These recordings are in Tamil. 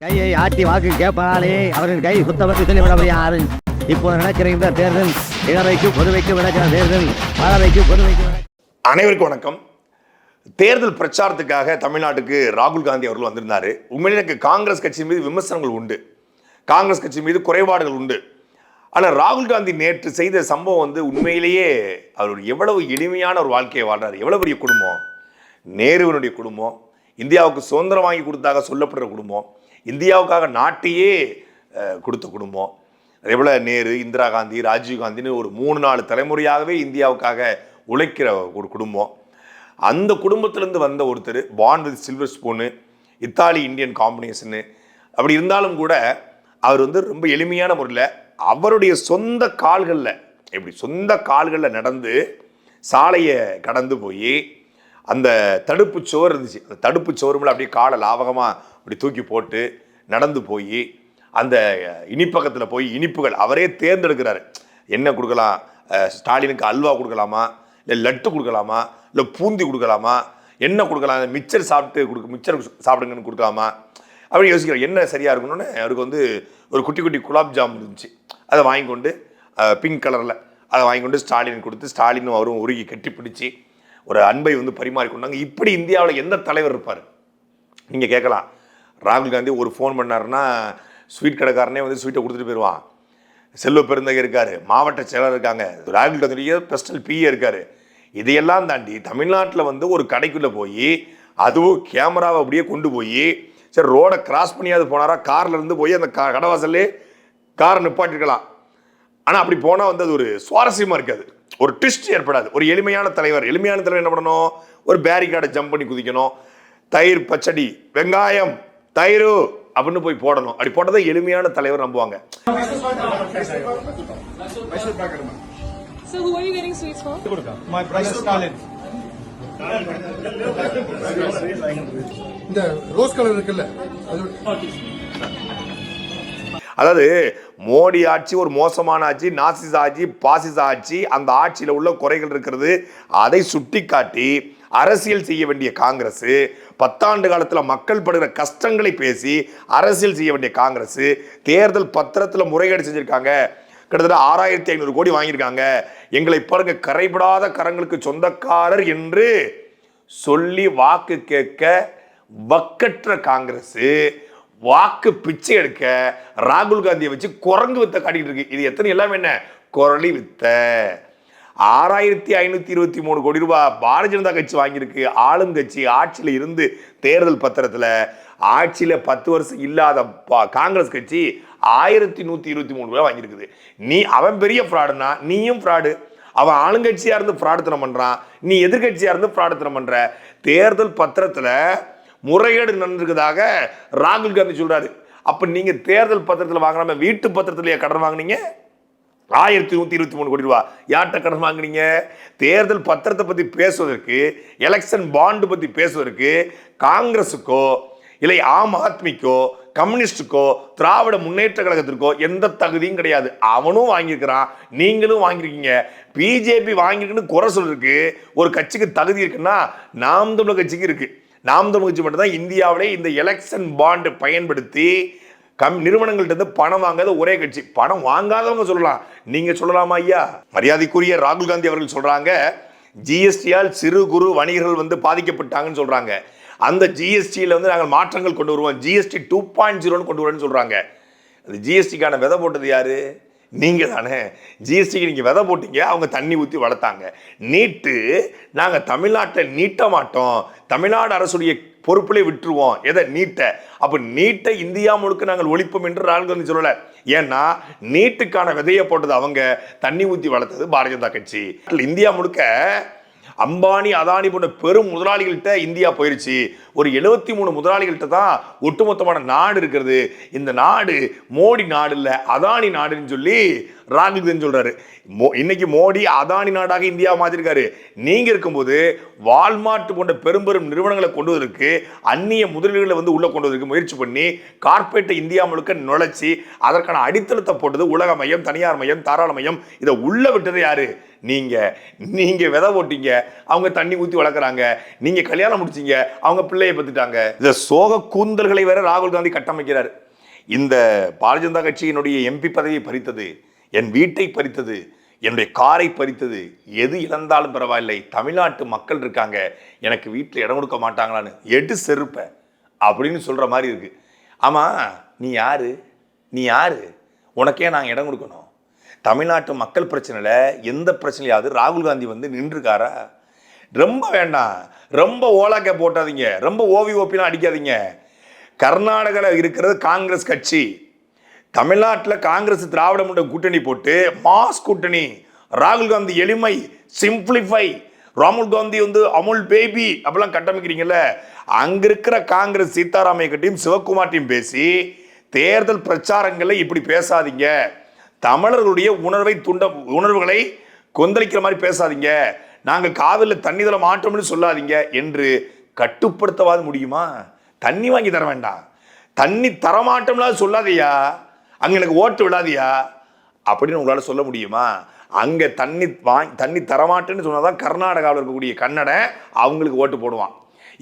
கையை ஆட்டி வாக்கு கேட்பானே அவரின் கை சுத்தப்பட்டு சொல்லிவிட யாரு இப்போ நடக்கிற இந்த தேர்தல் இளவைக்கு பொதுவைக்கு நடக்கிற தேர்தல் பலவைக்கு பொதுவைக்கு. அனைவருக்கும் வணக்கம். தேர்தல் பிரச்சாரத்துக்காக தமிழ்நாட்டுக்கு ராகுல் காந்தி அவர்கள் வந்திருந்தாரு. உண்மையிலே எனக்கு காங்கிரஸ் கட்சி மீது விமர்சனங்கள் உண்டு, காங்கிரஸ் கட்சி மீது குறைபாடுகள் உண்டு. ஆனால் ராகுல் காந்தி நேற்று செய்த சம்பவம் உண்மையிலேயே அவர் எவ்வளவு எளிமையான ஒரு வாழ்க்கையை வாழ்றாரு. எவ்வளவு பெரிய குடும்பம், நேருவினுடைய குடும்பம், இந்தியாவுக்கு சுதந்திரம் வாங்கி கொடுத்தாக சொல்லப்படுற குடும்பம், இந்தியாவுக்காக நாட்டையே கொடுத்த குடும்பம். அதே போல் நேரு, இந்திரா காந்தி, ராஜீவ் காந்தின்னு ஒரு 3-4 தலைமுறையாகவே இந்தியாவுக்காக உழைக்கிற ஒரு குடும்பம். அந்த குடும்பத்திலேருந்து வந்த ஒருத்தர், born with silver spoon, Italy Indian combination. அப்படி இருந்தாலும் கூட அவர் ரொம்ப எளிமையான முறையில் அவருடைய சொந்த கால்களில் நடந்து சாலையை கடந்து போய் அந்த தடுப்பு சுவர் இருந்துச்சு, அந்த தடுப்பு சுவர் மேலே அப்படியே காலை லாவகமாக அப்படி தூக்கி போட்டு நடந்து போய் அந்த இனிப்பகத்தில் போய் இனிப்புகள் அவரே தேர்ந்தெடுக்கிறாரு. என்ன கொடுக்கலாம், ஸ்டாலினுக்கு அல்வா கொடுக்கலாமா, இல்லை லட்டு கொடுக்கலாமா, இல்லை பூந்தி கொடுக்கலாமா, என்ன கொடுக்கலாம், மிச்சர் சாப்பிடுங்கன்னு கொடுக்கலாமா அப்படி யோசிக்கிறார். என்ன சரியாக இருக்கணும்னு அவருக்கு ஒரு குட்டி குட்டி குலாப் ஜாம் இருந்துச்சு. அதை வாங்கி கொண்டு பிங்க் கலரில் அதை வாங்கி கொண்டு ஸ்டாலின் கொடுத்து, ஸ்டாலினும் அவரும் உருகி கட்டி பிடிச்சி ஒரு அன்பை பரிமாறிக்கொண்டாங்க. இப்படி இந்தியாவில் எந்த தலைவர் இருப்பார்? நீங்கள் கேட்கலாம், ராகுல் காந்தி ஒரு ஃபோன் பண்ணாருன்னா ஸ்வீட் கடைக்காரனே ஸ்வீட்டை கொடுத்துட்டு போயிடுவான். செல்வ பெருந்தகை இருக்கார், மாவட்ட செயலர் இருக்காங்க, ராகுல் காந்தியுடைய பர்சனல் பிஏ இருக்கார். இதையெல்லாம் தாண்டி தமிழ்நாட்டில் ஒரு கடைக்குள்ளே போய் அதுவும் கேமராவை அப்படியே கொண்டு போய் சரி ரோடை கிராஸ் பண்ணியாவது போனாரா, காரில் இருந்து போய் அந்த கடைவாசல்லே காரை நிப்பாட்டிருக்கலாம். ஆனால் அப்படி போனால் அது ஒரு சுவாரஸ்யமாக இருக்காது, ஒரு ட்விஸ்ட் ஏற்படாது. ஒரு எளிமையான தலைவர் என்ன பண்ணணும், ஒரு பேரிகார்டை ஜம்ப் பண்ணி குதிக்கணும், தயிர் பச்சடி வெங்காயம் தயிர் அப்படின்னு போய் போடணும். அப்படி போட்டதை எளிமையான தலைவர் நம்புவாங்க. So who are you getting sweets for? My brother Stalin. இந்த ரோஸ் கலர் இருக்குல்ல, அதாவது மோடி ஆட்சி ஒரு மோசமான ஆட்சி, நாசிச ஆட்சி, பாசிச ஆட்சி, அந்த ஆட்சியில் உள்ள குறைகள் இருக்கிறது, அதை சுட்டி காட்டி அரசியல் செய்ய வேண்டிய காங்கிரஸ், 10 ஆண்டு காலத்தில் மக்கள் படுகிற கஷ்டங்களை பேசி அரசியல் செய்ய வேண்டிய காங்கிரஸ் தேர்தல் பத்திரத்தில் முறைகேடு செஞ்சிருக்காங்க. கிட்டத்தட்ட 6500 கோடி வாங்கியிருக்காங்க. எங்களை பாருங்க, கரைபடாத கரங்களுக்கு சொந்தக்காரர் என்று சொல்லி வாக்கு கேட்க வக்கற்ற காங்கிரஸ் வாக்கு பிச்சை எடுக்க ராகுல் காந்தியை வச்சு குரங்கு வித்த காட்டிட்டு இருக்கு. இது எத்தனை எல்லாம் என்ன குரலி வித்த. 6523 கோடி ரூபாய் பாரதிய ஜனதா கட்சி வாங்கியிருக்கு. ஆளும் கட்சி ஆட்சியில் இருந்து தேர்தல் பத்திரத்தில் ஆட்சியில் 10 வருஷம் இல்லாத காங்கிரஸ் கட்சி 1123 ரூபாய் வாங்கியிருக்குது. அவன் பெரிய ஃப்ராடுனா நீயும் ஃப்ராடு. அவன் ஆளுங்கட்சியா இருந்து ஃப்ராடுத்தனம் பண்றான், நீ எதிர்கட்சியா இருந்து ஃப்ராடுத்தனம் பண்ற. தேர்தல் பத்திரத்துல முறைகேடு நடந்திருக்கிறதாக ராகுல் காந்தி சொல்றாரு. அப்ப நீங்க தேர்தல் பத்திரத்தில் வாங்காம வீட்டு பத்திரத்திலேயே கடன் வாங்கினீங்க? 1123 கோடி ரூபாய் யார்கிட்ட கடன் வாங்கினீங்க? தேர்தல் பத்திரத்தை பத்தி பேசுவதற்கு, எலெக்ஷன் பாண்டு பத்தி பேசுவதற்கு காங்கிரஸுக்கோ இல்லை ஆம் ஆத்மிக்கோ கம்யூனிஸ்டுக்கோ திராவிட முன்னேற்ற கழகத்திற்கோ எந்த தகுதியும் கிடையாது. அவனும் வாங்கியிருக்கிறான், நீங்களும் வாங்கியிருக்கீங்க. பிஜேபி வாங்கியிருக்குன்னு குறை சொல்றதுக்கு ஒரு கட்சிக்கு தகுதி இருக்குன்னா நாம் தமிழர் கட்சிக்கு இருக்கு. நாம் தமிழர் கட்சி மட்டும் தான் இந்தியாவிலே இந்த எலெக்ஷன் பாண்டு பயன்படுத்தி நிறுவனங்கள்ட்ட பணம் வாங்காத ஒரே கட்சி. பணம் வாங்காதவங்க சொல்லலாம், நீங்க சொல்லலாமா ஐயா? மரியாதைக்குரிய ராகுல் காந்தி அவர்கள் சொல்றாங்க, ஜிஎஸ்டியால் சிறு குறு வணிகர்கள் பாதிக்கப்பட்டாங்கன்னு சொல்றாங்க. அந்த ஜிஎஸ்டியில் நாங்கள் மாற்றங்கள் கொண்டு வருவோம், ஜிஎஸ்டி 2.0 கொண்டு வருவோம்னு சொல்றாங்க. அந்த ஜிஎஸ்டிக்கான விதை போட்டது யாரு? நீங்க தானே. ஜிஎஸ்டிக்கு நீங்க விதை போட்டீங்க, அவங்க தண்ணி ஊற்றி வளர்த்தாங்க. நீட்டு நாங்கள் தமிழ்நாட்டை நீட்ட மாட்டோம், தமிழ்நாடு அரசுடைய பொறுப்பிலே விட்டுருவோம். எதை? நீட்டை. அப்போ நீட்டை இந்தியா முழுக்க நாங்கள் ஒழிப்போம் என்று ராகுல் காந்தி சொல்லலை. ஏன்னா நீட்டுக்கான விதையை போட்டது அவங்க, தண்ணி ஊற்றி வளர்த்தது பாரதிய ஜனதா கட்சி. இந்தியா முழுக்க அம்பானி அதானி போன்ற பெரும் முதலாளிகள்கிட்ட இந்தியா போயிருச்சு. ஒரு 73 முதலாளிகள்கிட்ட தான் ஒட்டுமொத்தமான நாடு இருக்கிறது. இந்த நாடு மோடி நாடு இல்லை, அதானி நாடுன்னு சொல்லி ராகுல் காந்தி சொல்றாரு. இன்னைக்கு மோடி அதானி நாடாக இந்தியா மாத்திருக்காரு. நீங்க இருக்கும்போது வால்மார்ட் போன்ற பெரும் பெரும் நிறுவனங்களை கொண்டு வருவதற்கு, அந்நிய முதலீடுகளை உள்ள கொண்டு வருவதற்கு முயற்சி பண்ணி கார்பரேட்டை இந்தியா முழுக்க நுழைச்சி அதற்கான அடித்தளத்தை போட்டது உலக மையம், தனியார் மையம், தாராள மையம். இதை உள்ள விட்டது யாரு? நீங்க விதை போட்டீங்க, அவங்க தண்ணி ஊற்றி வளர்க்குறாங்க. நீங்க கல்யாணம் முடிச்சீங்க, அவங்க பிள்ளை பிள்ளையை பத்துட்டாங்க. இந்த சோக கூந்தல்களை வேற ராகுல் காந்தி கட்டமைக்கிறார். இந்த பாரதிய ஜனதா கட்சியினுடைய எம்பி பதவியை பறித்தது, என் வீட்டை பறித்தது, என்னுடைய காரை பறித்தது, எது இழந்தாலும் பரவாயில்லை, தமிழ்நாட்டு மக்கள் இருக்காங்க, எனக்கு வீட்டில் இடம் கொடுக்க மாட்டாங்களான்னு எடு செருப்ப அப்படின்னு சொல்ற மாதிரி இருக்கு. ஆமா, நீ யாரு? நீ யாரு? உனக்கே நாங்கள் இடம் கொடுக்கணும்? தமிழ்நாட்டு மக்கள் பிரச்சனையில எந்த பிரச்சனையாவது ராகுல் காந்தி வந்து நின்றுருக்காரா? ரொம்ப வேண்டாம், ரொம்ப ஓலாக்க போட்டாதீங்க, ரொம்ப ஓபிலாம் அடிக்காதீங்க. கர்நாடகாவில் இருக்கிறது காங்கிரஸ் கட்சி, தமிழ்நாட்டில் காங்கிரஸ் திராவிட முன்னேற்ற கூட்டணி போட்டு மாஸ் கூட்டணி. ராகுல் காந்தி எளிமை, சிம்பிளிஃபை, ராகுல் காந்தி வந்து அமுல் பேபி அப்படிலாம் கட்டமைக்கிறீங்கல்ல. அங்க இருக்கிற காங்கிரஸ் சீதாராமைய கட்டியும் சிவகுமார்ட்டையும் பேசி தேர்தல் பிரச்சாரங்களை இப்படி பேசாதீங்க, தமிழர்களுடைய உணர்வுகளை கொந்தளிக்கிற மாதிரி பேசாதீங்க, நாங்கள் காவிரியில் தண்ணி தர மாட்டோம்னு சொல்லாதீங்க என்று கட்டுப்படுத்தவாது முடியுமா? தண்ணி வாங்கி தர வேண்டாம், தண்ணி தரமாட்டோம்னா சொல்லாதையா, அங்க எனக்கு ஓட்டு விடாதியா அப்படின்னு உங்களால சொல்ல முடியுமா? அங்க தண்ணி தரமாட்டேன்னு சொன்னாதான் கர்நாடகாவில் இருக்கக்கூடிய கன்னடன் அவங்களுக்கு ஓட்டு போடுவான்.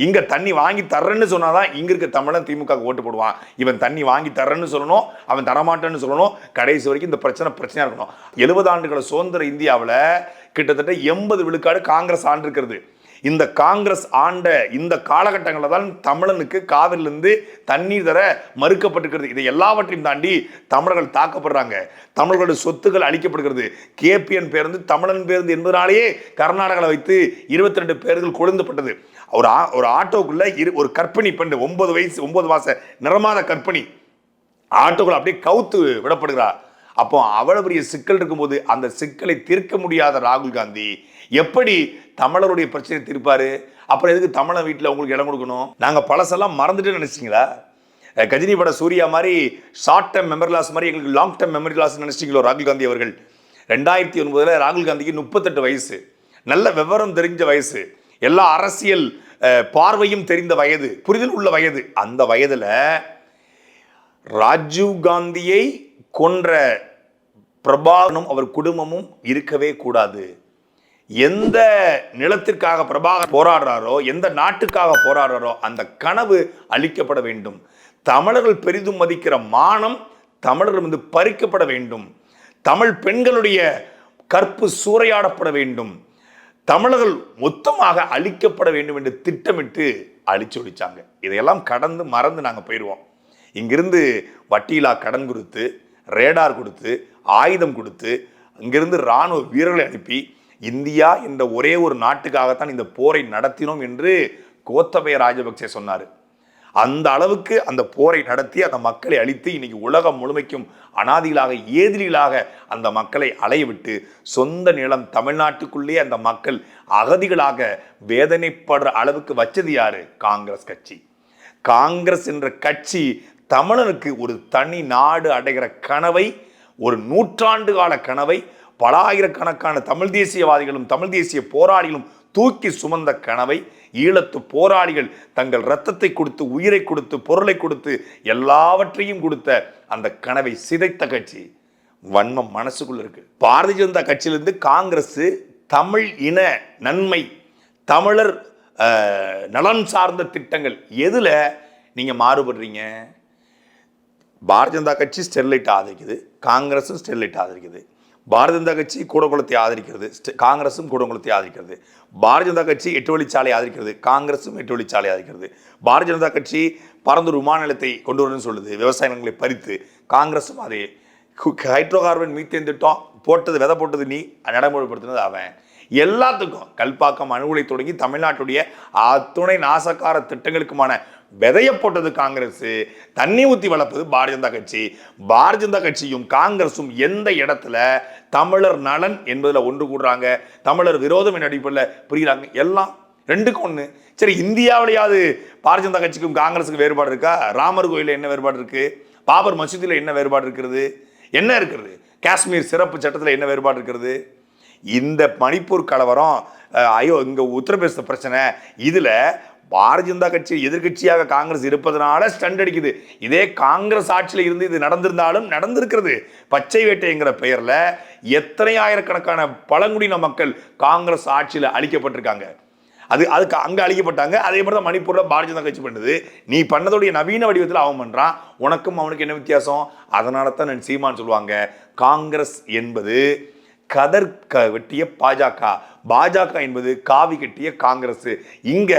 இங்க தண்ணி வாங்கி தர்றேன்னு சொன்னாதான் இங்க இருக்க தமிழன் திமுக ஓட்டு போடுவான். இவன் தண்ணி வாங்கி தர்றேன்னு சொல்லணும், அவன் தரமாட்டேன்னு சொல்லணும். கடைசி வரைக்கும் இந்த பிரச்சனையா இருக்கணும். 70 ஆண்டுகள சுதந்திர இந்தியாவில் கிட்டத்தட்ட 80 விழுக்காடு காங்கிரஸ் ஆண்டு இருக்கிறது. இந்த காங்கிரஸ் ஆண்ட இந்த காலகட்டங்களில் தான் தமிழனுக்கு காவிரிலிருந்து தண்ணீர் தர மறுக்கப்பட்டிருக்கிறது. இதை எல்லாவற்றையும் தாண்டி தமிழர்கள் தாக்கப்படுறாங்க, தமிழர்களுடைய சொத்துக்கள் அளிக்கப்படுகிறது. கேபிஎன் பேருந்து தமிழன் பேருந்து என்பதனாலேயே கர்நாடகாவில் வைத்து 22 பேர்கள் கொழுந்தப்பட்டது. ஒரு ஆட்டோக்குள்ள ஒரு கர்ப்பிணி பெண் 9 மாச நிறமாத கர்ப்பிணி ஆட்டோக்குள்ள அப்படியே கவுத்து விடப்படுகிறார். அப்போ அவ்வளவு பெரிய சிக்கல் இருக்கும்போது அந்த சிக்கலை தீர்க்க முடியாத ராகுல் காந்தி எப்படி தமிழருடைய பிரச்சனை தீர்ப்பாரு? அப்புறம் எதுக்கு தமிழன் வீட்டில் உங்களுக்கு இடம் கொடுக்கணும்? நாங்கள் பழசெல்லாம் மறந்துட்டு நினைச்சிங்களா? கஜினி பட சூர்யா மாதிரி ஷார்ட் டேர்ம் மெமரி லாஸ் மாதிரி எங்களுக்கு லாங் டேர்ம் மெமரி லாஸ் நினைச்சிங்களோ ராகுல் காந்தி அவர்கள்? 2009 ராகுல் காந்திக்கு 38 வயசு, நல்ல விவரம் தெரிஞ்ச வயசு, எல்லா அரசியல் பார்வையும் தெரிந்த வயது, புரிதல் உள்ள வயது. அந்த வயதுல ராஜீவ் காந்தியை கொன்ற பிரபாகரனும் அவர் குடும்பமும் இருக்கவே கூடாது. எந்த நிலத்திற்காக பிரபாகர் போராடுறாரோ, எந்த நாட்டுக்காக போராடுறாரோ அந்த கனவு அளிக்கப்பட வேண்டும். தமிழர்கள் பெரிதும் மதிக்கிற மானம் தமிழர்கள் வந்து பறிக்கப்பட வேண்டும். தமிழ் பெண்களுடைய கற்பு சூறையாடப்பட வேண்டும். தமிழர்கள் மொத்தமாக அழிக்கப்பட வேண்டும் என்று திட்டமிட்டு அழிச்சு ஒழிச்சாங்க. இதையெல்லாம் கடந்து மறந்து நாங்கள் போயிடுவோம். இங்கிருந்து வட்டியிலா கடன் கொடுத்து, ரேடார் கொடுத்து, ஆயுதம் கொடுத்து, அங்கிருந்து இராணுவ வீரர்களை அனுப்பி இந்தியா என்ற ஒரே ஒரு நாட்டுக்காகத்தான் இந்த போரை நடத்தினோம் என்று கோத்தபய ராஜபக்சே சொன்னார். அந்த அளவுக்கு அந்த போரை நடத்தி அந்த மக்களை அழித்து இன்னைக்கு உலகம் முழுமைக்கும் அனாதிகளாக ஏதிரிகளாக அந்த மக்களை அலையவிட்டு சொந்த நிலம் தமிழ்நாட்டுக்குள்ளே அந்த மக்கள் அகதிகளாக வேதனைப்படுற அளவுக்கு வச்சது யாரு? காங்கிரஸ் கட்சி. காங்கிரஸ் என்ற கட்சி தமிழனுக்கு ஒரு தனி நாடு அடைகிற கனவை, ஒரு நூற்றாண்டு கால கனவை, பல ஆயிரக்கணக்கான தமிழ் தேசியவாதிகளும் தமிழ் தேசிய போராளிகளும் தூக்கி சுமந்த கனவை ஈழத்து போராளிகள் தங்கள் இரத்தத்தை கொடுத்து, உயிரை கொடுத்து, பொருளை கொடுத்து, எல்லாவற்றையும் கொடுத்த அந்த கனவை சிதைத்த கட்சி வன்மம் மனசுக்குள்ள இருக்கு. பாரதிய ஜனதா கட்சியிலிருந்து காங்கிரஸ் தமிழ் இன நன்மை, தமிழர் நலன் சார்ந்த திட்டங்கள் எதுல நீங்க மாறுபடுறீங்க? பாரதிய ஜனதா கட்சி ஸ்டெர்லைட் ஆதரிக்குது, காங்கிரஸும் ஸ்டெர்லைட் ஆதரிக்குது. பாரதிய ஜனதா கட்சி கூடங்குளத்தை ஆதரிக்கிறது, காங்கிரஸும் கூடங்குளத்தை ஆதரிக்கிறது. பாரதிய ஜனதா கட்சி 8 வழிச்சாலை ஆதரிக்கிறது, காங்கிரஸும் 8 வழிச்சாலை ஆதரிக்கிறது. பாரதிய ஜனதா கட்சி பரந்தூர் விமான நிலையத்தை கொண்டு வரணும்னு சொல்லுது, விவசாய நிலங்களை பறித்து. காங்கிரஸும் அதே. ஹைட்ரோ கார்பன் மீத்தேன் திட்டம் போட்டது, விதை போட்டது நீ, நடைமுறைப்படுத்தினது அவன். எல்லாத்துக்கும் கல்பாக்கம் அணு உலை தொடங்கி தமிழ்நாட்டுடைய அத்துணை நாசக்கார திட்டங்களுக்குமான விதைய போட்டது காங்கிரஸ். தண்ணி ஊற்றி வளர்ப்பது பாரதிய ஜனதா கட்சி. பாரதிய ஜனதா கட்சியும் காங்கிரஸும் எந்த இடத்துல தமிழர் நலன் என்பதில் ஒன்று கூடுறாங்க, தமிழர் விரோதம் என்ற அடிப்படையில் புரிகிறாங்க, எல்லாம் ரெண்டுக்கும் ஒன்று. சரி, இந்தியாவிலேயாவது பாரதிய ஜனதா கட்சிக்கும் காங்கிரஸுக்கு வேறுபாடு இருக்கா? ராமர் கோயிலில் என்ன வேறுபாடு இருக்கு? பாபர் மசூதியில் என்ன வேறுபாடு இருக்கிறது? என்ன இருக்கிறது? காஷ்மீர் சிறப்பு சட்டத்தில் என்ன வேறுபாடு இருக்கிறது? இந்த மணிப்பூர் கலவரம், இங்க உத்தரப்பிரதேச பிரச்சனை, இதுல பாரதிய ஜனதா கட்சி எதிர்கட்சியாக காங்கிரஸ் இருப்பதனால ஸ்டண்ட் அடிக்குது. இதே காங்கிரஸ் ஆட்சியில் இருந்து இது நடந்திருந்தாலும் நடந்திருக்கிறது. பச்சை வேட்டைங்கிற பெயர்ல எத்தனை ஆயிரக்கணக்கான பழங்குடியின மக்கள் காங்கிரஸ் ஆட்சியில் அழிக்கப்பட்டிருக்காங்க. அதுக்கு அங்க அழிக்கப்பட்டாங்க. அதே மாதிரி தான் மணிப்பூர்ல பாரதிய ஜனதா கட்சி பண்ணுது. நீ பண்ணதோடைய நவீன வடிவத்தில் அவன் பண்றான். உனக்கும் அவனுக்கு என்ன வித்தியாசம்? அதனால தான் நான் சீமான் சொல்லுவாங்க, காங்கிரஸ் என்பது கதர் வெட்டிய பாஜக, பாஜக என்பது காவி கட்டிய காங்கிரஸ். இங்க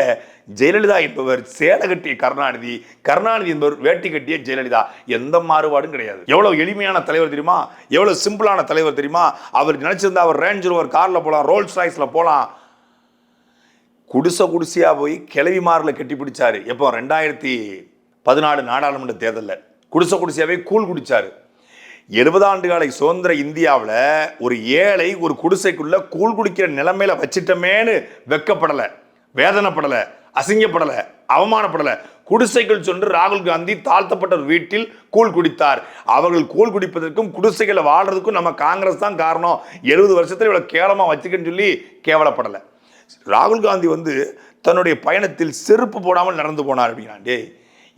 ஜெயலலிதா என்பவர் சேலை கட்டிய கருணாநிதி, கருணாநிதி என்பவர் வேட்டி கட்டிய ஜெயலலிதா. எந்த மாறுபாடும் கிடையாது. எவ்வளவு எளிமையான தலைவர் தெரியுமா? எவ்வளவு சிம்பிளான தலைவர் தெரியுமா? அவர் நினைச்சிருந்தா அவர் ரேஞ்ச் ரோவர் கார்ல போலாம், ரோல்ஸ் ராய்ஸ்ல போலாம். குடிசையா போய் கிளவிமாரில் கட்டி பிடிச்சாரு. எப்போ 2014 நாடாளுமன்ற தேர்தலில் குடிசையாவே கூழ் குடிச்சாரு. 70 ஆண்டுகால சுதந்திர இந்தியாவில் ஒரு ஏழை ஒரு குடிசைக்குள்ள கூழ் குடிக்கிற நிலைமையில வச்சிட்டமேனு வெக்கப்படலை, வேதனைப்படலை, அசிங்கப்படலை, அவமானப்படலை. குடிசைகள் சென்று ராகுல் காந்தி தாழ்த்தப்பட்ட ஒரு வீட்டில் கூழ் குடித்தார். அவர்கள் கூழ் குடிப்பதற்கும் குடிசைகளை வாழ்றதுக்கும் நம்ம காங்கிரஸ் தான் காரணம். 70 வருஷத்துல இவ்வளவு கேவலமா வச்சுக்கன்னு சொல்லி கேவலப்படலை. ராகுல் காந்தி தன்னுடைய பயணத்தில் செருப்பு போடாமல் நடந்து போனார் அப்படின்னா,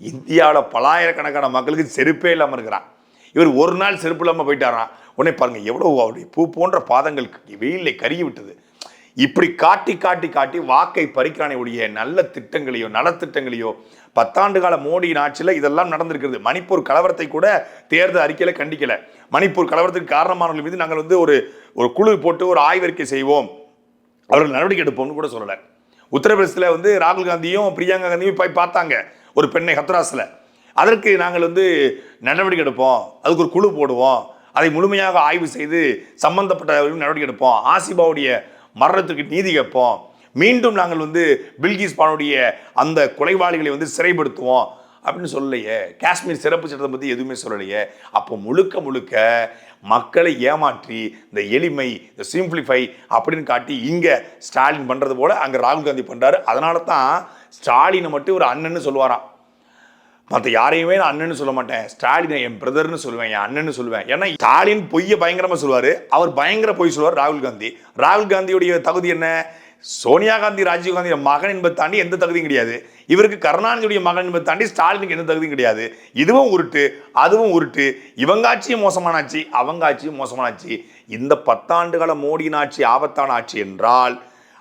இந்தியாவில் பலாயிரக்கணக்கான மக்களுக்கு செருப்பே இல்லாமல் இருக்கிறான். இவர் ஒரு நாள் செருப்பு இல்லாமல் போயிட்டாராம். உடனே பாருங்க எவ்வளவு அவருடைய பூ போன்ற பாதங்கள் வெயிலில் கருகி விட்டது. இப்படி காட்டி காட்டி காட்டி வாக்கை பறிக்கிறானே ஒழிய நல்ல திட்டங்களையோ நலத்திட்டங்களையோ 10 ஆண்டு கால மோடியின் ஆட்சியில் இதெல்லாம் நடந்திருக்கிறது. மணிப்பூர் கலவரத்தை கூட தேர்தல் அறிக்கையில கண்டிக்கல. மணிப்பூர் கலவரத்துக்கு காரணமானவர்கள் மீது நாங்கள் ஒரு குழு போட்டு ஒரு ஆய்வறிக்கை செய்வோம், அவர்கள் நடவடிக்கை எடுப்போம்னு கூட சொல்லலை. உத்தரப்பிரதேசத்தில் ராகுல் காந்தியும் பிரியங்கா காந்தியும் போய் பார்த்தாங்க ஒரு பெண்ணை ஹத்ராஸில். அதற்கு நாங்கள் நடவடிக்கை எடுப்போம், அதுக்கு ஒரு குழு போடுவோம், அதை முழுமையாக ஆய்வு செய்து சம்பந்தப்பட்ட நடவடிக்கை எடுப்போம், ஆசிபாவுடைய மரணத்துக்கு நீதி கேட்போம், மீண்டும் நாங்கள் பில்கிஸ் பானுடைய அந்த கொலைவாளிகளை சிறைப்படுத்துவோம் அப்படின்னு சொல்லலையே. காஷ்மீர் சிறப்பு சட்டத்தை பற்றி எதுவுமே சொல்லலையே. அப்போ முழுக்க முழுக்க மக்களை ஏமாற்றி இந்த எளிமை, இந்த சிம்பிளிஃபை அப்படின்னு காட்டி இங்கே ஸ்டாலின் பண்ணுறது போல அங்கே ராகுல் காந்தி பண்ணுறாரு. அதனால தான் ஸ்டாலினை மட்டும் ஒரு அண்ணன்னு சொல்லுவாராம். மற்ற யாரையுமே நான் அண்ணன்னு சொல்ல மாட்டேன், ஸ்டாலினை என் பிரதர்னு சொல்லுவேன், என் அண்ணன்னு சொல்லுவேன். ஏன்னா ஸ்டாலின் பொய்யை பயங்கரமாக சொல்லுவார், அவர் பயங்கர பொய் சொல்லுவார் ராகுல் காந்தி. ராகுல் காந்தியுடைய தகுதி என்ன? சோனியா காந்தி ராஜீவ் காந்தி மகன் என்பதை தாண்டி எந்த தகுதியும் கிடையாது. இவருக்கு கருணாநிதியுடைய மகன் என்பதை தாண்டி ஸ்டாலினுக்கு எந்த தகுதியும் கிடையாது. இதுவும் உருட்டு, அதுவும் உருட்டு. இவங்க ஆட்சியும் மோசமானாச்சு, அவங்க ஆட்சியும் மோசமானாச்சு. இந்த 10 ஆண்டு கால மோடியின் ஆட்சி ஆபத்தான ஆட்சி என்றால்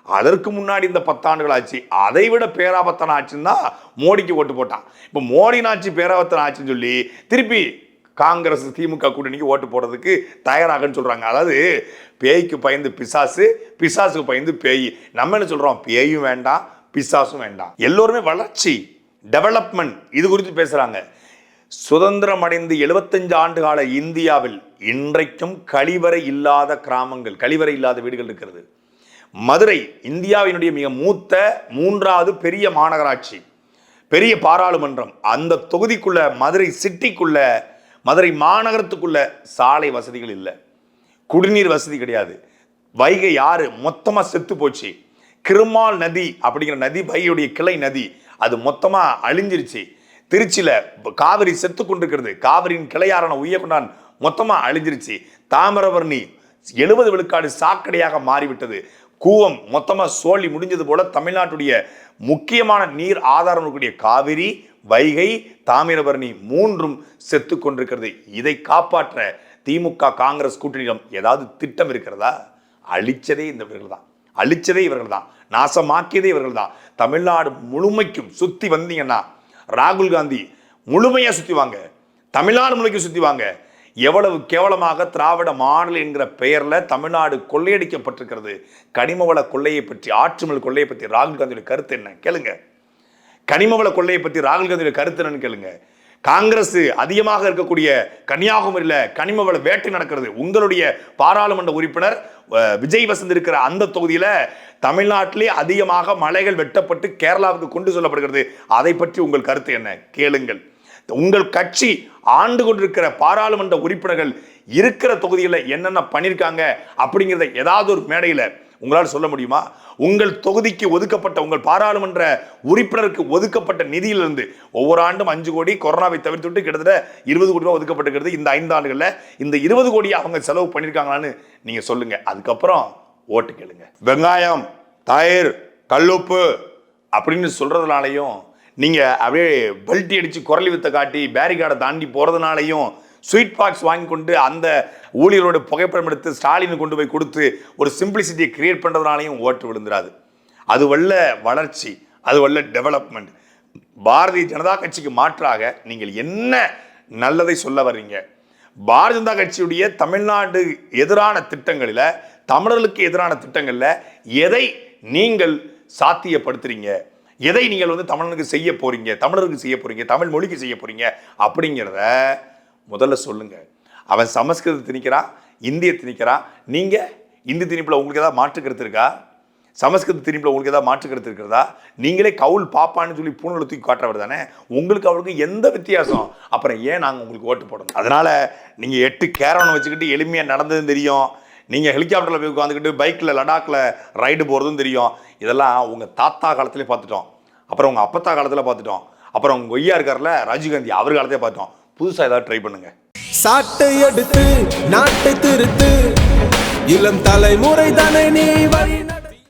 அதற்கு முன்னாடி இந்த 10 ஆண்டுகள் ஆட்சி அதை விட பேராபத்தான ஆட்சின்னு தான் மோடிக்கு ஓட்டு போட்டான். இப்போ மோடியின் ஆட்சி பேராபத்தான ஆட்சின்னு சொல்லி திருப்பி காங்கிரஸ் திமுக கூட்டணிக்கு ஓட்டு போடுறதுக்கு தயாராகன்னு சொல்றாங்க. அதாவது பேய்க்கு பயந்து பிசாசு, பிசாசுக்கு பயந்து பேய். நம்ம என்ன சொல்றோம்? பேயும் வேண்டாம், பிசாசும் வேண்டாம். எல்லோருமே வளர்ச்சி, டெவலப்மெண்ட் இது குறித்து பேசுறாங்க. சுதந்திரம் அடைந்து 75 ஆண்டு கால இந்தியாவில் இன்றைக்கும் கழிவறை இல்லாத கிராமங்கள், கழிவறை இல்லாத வீடுகள் இருக்கிறது. மதுரை இந்தியாவினுடைய மிக மூத்த 3வது பெரிய மாநகராட்சி, பெரிய பாராளுமன்றம். அந்த தொகுதிக்குள்ள, மதுரை சிட்டிக்குள்ள, மதுரை மாநகரத்துக்குள்ள சாலை வசதிகள் இல்லை, குடிநீர் வசதி கிடையாது. வைகை ஆறு மொத்தமா செத்து போச்சு. கிருமால் நதி அப்படிங்கிற நதி, வைகையுடைய கிளை நதி, அது மொத்தமா அழிஞ்சிருச்சு. திருச்சியில காவிரி செத்து கொண்டிருக்கிறது, காவிரியின் கிளையாரான உய்யகொண்டான் மொத்தமா அழிஞ்சிருச்சு. தாமிரபரணி 70 விழுக்காடு சாக்கடையாக மாறிவிட்டது. கூவம் மொத்தமா சோழி முடிஞ்சது போல தமிழ்நாட்டுடைய முக்கியமான நீர் ஆதாரம் இருக்கக்கூடிய காவிரி, வைகை, தாமிரபரணி 3ம் செத்து கொண்டிருக்கிறது. இதை காப்பாற்ற திமுக காங்கிரஸ் கூட்டணியிடம் ஏதாவது திட்டம் இருக்கிறதா? அழிச்சதே இவர்கள் தான், அழிச்சதே இவர்கள் தான், நாசமாக்கியதே இவர்கள் தான். தமிழ்நாடு முழுமைக்கும் சுத்தி வந்தீங்கன்னா ராகுல் காந்தி முழுமையா சுத்தி வாங்க, தமிழ்நாடு முழுமைக்கு சுத்தி வாங்க. எவ்வளவு கேவலமாக திராவிட மாடல் என்கிற பெயர்ல தமிழ்நாடு கொள்ளையடிக்கப்பட்டிருக்கிறது. கனிமவள கொள்ளையை பற்றி, ஆற்றுமல் கொள்ளையை பற்றி ராகுல் காந்தியுடைய கருத்து என்ன கேளுங்க. கனிமவள கொள்ளையை பற்றி ராகுல் காந்தியுடைய கருத்து என்னன்னு கேளுங்க. காங்கிரஸ் அதிகமாக இருக்கக்கூடிய கன்னியாகுமரியில கனிமவள வேட்டை நடக்கிறது. உங்களுடைய பாராளுமன்ற உறுப்பினர் விஜய் வசந்த் இருக்கிற அந்த தொகுதியில தமிழ்நாட்டிலே அதிகமாக மலைகள் வெட்டப்பட்டு கேரளாவுக்கு கொண்டு செல்லப்படுகிறது. அதை பற்றி உங்கள் கருத்து என்ன கேளுங்கள். உங்கள் கட்சி ஆண்டு கொண்டிருக்கிற பாராளுமன்ற உறுப்பினர்கள் இருக்கிற தொகுதிகளில் என்னென்ன பண்ணியிருக்காங்க அப்படிங்கிறத ஏதாவது ஒரு மேடையில் உங்களால் சொல்ல முடியுமா? உங்கள் தொகுதிக்கு ஒதுக்கப்பட்ட, உங்கள் பாராளுமன்ற உறுப்பினருக்கு ஒதுக்கப்பட்ட நிதியிலிருந்து ஒவ்வொரு ஆண்டும் 5 கோடி, கொரோனாவை தவிர்த்து கிட்டத்தட்ட 20 கோடி ரூபாய் ஒதுக்கப்பட்டிருக்கிறது. இந்த 5 ஆண்டுகளில் இந்த 20 கோடியை அவங்க செலவு பண்ணியிருக்காங்களான்னு நீங்க சொல்லுங்க. அதுக்கப்புறம் ஓட்டு கேளுங்க. வெங்காயம், தயிர், கல்லுப்பு அப்படின்னு சொல்றதுனாலையும், நீங்க அப்படியே பல்ட்டி அடிச்சு குரலி வித்த காட்டி பேரிகார்டை தாண்டி போறதுனாலையும், ஸ்வீட் பாக்ஸ் வாங்கி கொண்டு அந்த ஊழியரோட புகைப்படம் எடுத்து ஸ்டாலின் கொண்டு போய் கொடுத்து ஒரு சிம்பிளிசிட்டியை கிரியேட் பண்றதுனாலையும் ஓட்டு விழுந்துராது. அது வல்ல வளர்ச்சி, அது வல்ல டெவலப்மெண்ட். பாரதிய ஜனதா கட்சிக்கு மாற்றாக நீங்கள் என்ன நல்லதை சொல்ல வர்றீங்க? பாரதிய ஜனதா கட்சியுடைய தமிழ்நாடு எதிரான திட்டங்களில், தமிழர்களுக்கு எதிரான திட்டங்களில் எதை நீங்கள் சாத்தியப்படுத்துறீங்க? எதை நீங்கள் தமிழனுக்கு செய்ய போறீங்க, தமிழருக்கு செய்ய போறீங்க, தமிழ் மொழிக்கு செய்ய போறீங்க அப்படிங்கிறத முதல்ல சொல்லுங்க. அவன் சமஸ்கிருத திணிக்கிறான், இந்திய திணிக்கிறான். நீங்க இந்தி திணிப்புல உங்களுக்கு ஏதாவது மாற்று கருத்து இருக்கா? சமஸ்கிருத திணிப்புல உங்களுக்கு ஏதாவது மாற்று கருத்து இருக்கிறதா? நீங்களே கவுல் பாப்பான்னு சொல்லி பூணூலை தூக்கி காட்டுறவர் தானே. உங்களுக்கு அவருக்கு எந்த வித்தியாசம்? அப்புறம் ஏன் நாங்கள் உங்களுக்கு ஓட்டு போடணும்? அதனால நீங்க 8 கேரவனை வச்சுக்கிட்டு எளிமையா நடந்ததும் தெரியும், நீங்க ஹெலிகாப்டர்ல போய் உட்காந்துக்கிட்டு பைக்ல லடாக்ல ரைடு போறதும் தெரியும். இதெல்லாம் உங்க தாத்தா காலத்திலே பார்த்துட்டோம், அப்புறம் உங்க அப்பத்தா காலத்துல பார்த்துட்டோம், அப்புறம் உங்க ஒய்யா இருக்கார்ல ராஜீவ்காந்தி, அவர் காலத்திலே பார்த்தோம். புதுசா ஏதாவது ட்ரை பண்ணுங்க. சாட்டை எடுத்து நாட்டை திருத்து, இளம் தலைமுறை தானே நீ வழி